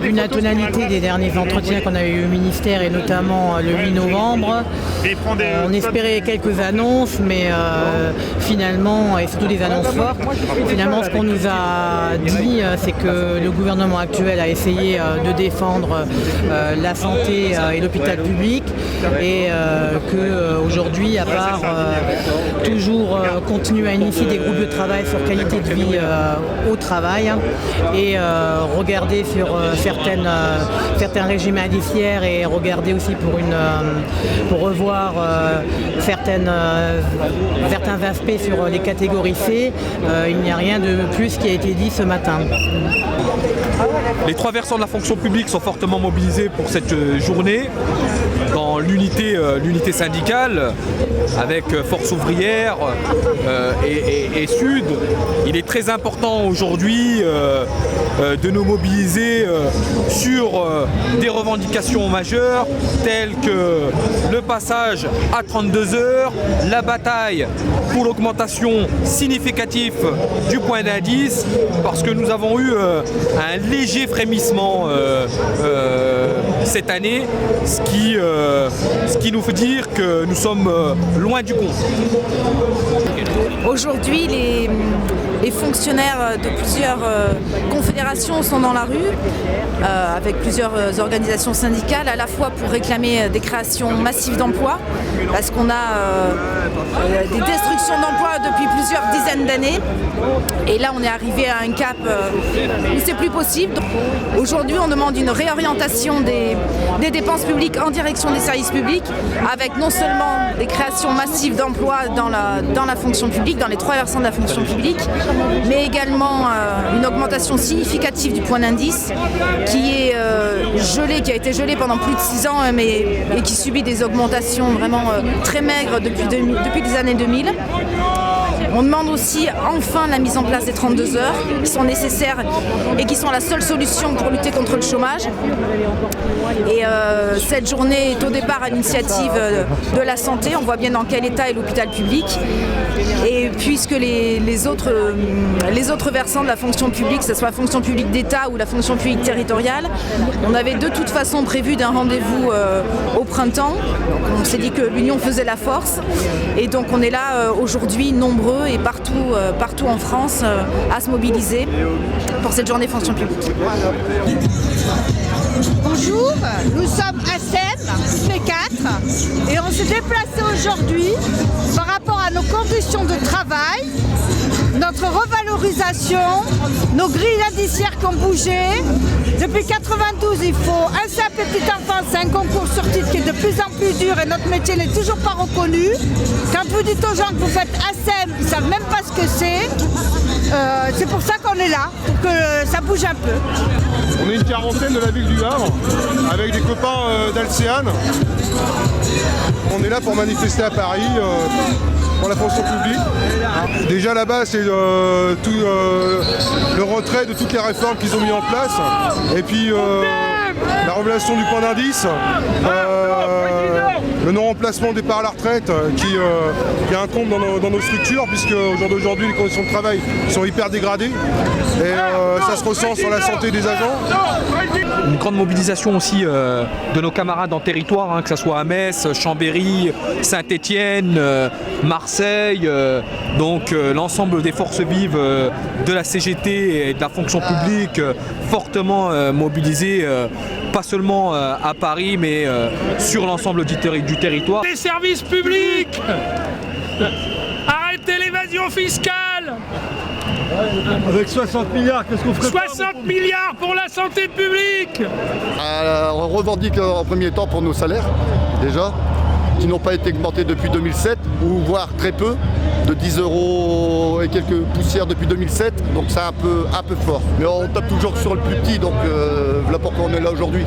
vu la tonalité des derniers entretiens qu'on a eu au ministère et notamment le 8 novembre, on espérait quelques annonces, mais finalement, et surtout des annonces fortes, finalement ce qu'on nous a dit, c'est que le gouvernement actuel a essayé de défendre la santé et l'hôpital public et qu'aujourd'hui, à part toujours continuer à initier des groupes de travail sur qualité de vie au travail et regarder sur certains régimes indiciaires et regarder aussi pour revoir certains aspects sur les catégories C, il n'y a rien de plus qui a été dit ce matin. Les trois versants de la fonction publique sont fortement mobilisés pour cette journée dans l'unité syndicale avec Force ouvrière et Sud. Il est très important aujourd'hui de nous mobiliser sur des revendications majeures telles que le passage à 32 heures, la bataille pour l'augmentation significative du point d'indice, parce que nous avons eu un léger frémissement cette année, ce qui nous fait dire que nous sommes loin du compte. Aujourd'hui, les fonctionnaires de plusieurs confédérations sont dans la rue, avec plusieurs organisations syndicales, à la fois pour réclamer des créations massives d'emplois, parce qu'on a des destructions d'emplois depuis plusieurs dizaines d'années. Et là, on est arrivé à un cap où c'est plus possible. Aujourd'hui, on demande une réorientation des dépenses publiques en direction des services publics, avec non seulement des créations massives d'emplois dans la fonction publique, dans les trois versants de la fonction publique, mais également une augmentation significative du point d'indice qui a été gelé pendant plus de 6 ans, et qui subit des augmentations vraiment très maigres depuis les années 2000. On demande aussi enfin la mise en place des 32 heures qui sont nécessaires et qui sont la seule solution pour lutter contre le chômage. Et cette journée est au départ à l'initiative de la santé. On voit bien dans quel état est l'hôpital public. Et puisque les autres versants de la fonction publique, que ce soit la fonction publique d'État ou la fonction publique territoriale, on avait de toute façon prévu d'un rendez-vous au printemps. Donc on s'est dit que l'union faisait la force. Et donc on est là aujourd'hui nombreux et partout en France à se mobiliser pour cette journée fonction publique. Bonjour, nous sommes ASEM, P4, et on s'est déplacé aujourd'hui par rapport à nos conditions de travail, notre revalorisation, nos grilles indiciaires qui ont bougé. Depuis 92, il faut un simple petit enfant, c'est un concours sur titre qui est de plus en plus dur et notre métier n'est toujours pas reconnu. Quand vous dites aux gens que vous faites ASEM, ils ne savent même pas ce que c'est. C'est pour ça qu'on est là, pour que ça bouge un peu. On est une quarantaine de la ville du Havre, avec des copains d'Alcéane. On est là pour manifester à Paris pour la fonction publique. Déjà là-bas, c'est tout le retrait de toutes les réformes qu'ils ont mis en place. Et puis la révélation du point d'indice, le non-remplacement des parts à la retraite qui incombe dans nos structures, puisque au jour d'aujourd'hui les conditions de travail sont hyper dégradées et ça se ressent sur la santé des agents. Une grande mobilisation aussi de nos camarades en territoire, que ce soit à Metz, Chambéry, Saint-Étienne, Marseille, donc l'ensemble des forces vives de la CGT et de la fonction publique fortement mobilisées, pas seulement à Paris, mais sur l'ensemble du territoire. Des services publics, arrêtez l'évasion fiscale. Avec 60 milliards, qu'est-ce qu'on ferait? 60 milliards pour la santé publique. On revendique en premier temps pour nos salaires, déjà, qui n'ont pas été augmentés depuis 2007, ou voire très peu, de 10 € et quelques poussières depuis 2007, donc c'est un peu fort. Mais on tape toujours sur le plus petit, donc voilà pourquoi on est là aujourd'hui.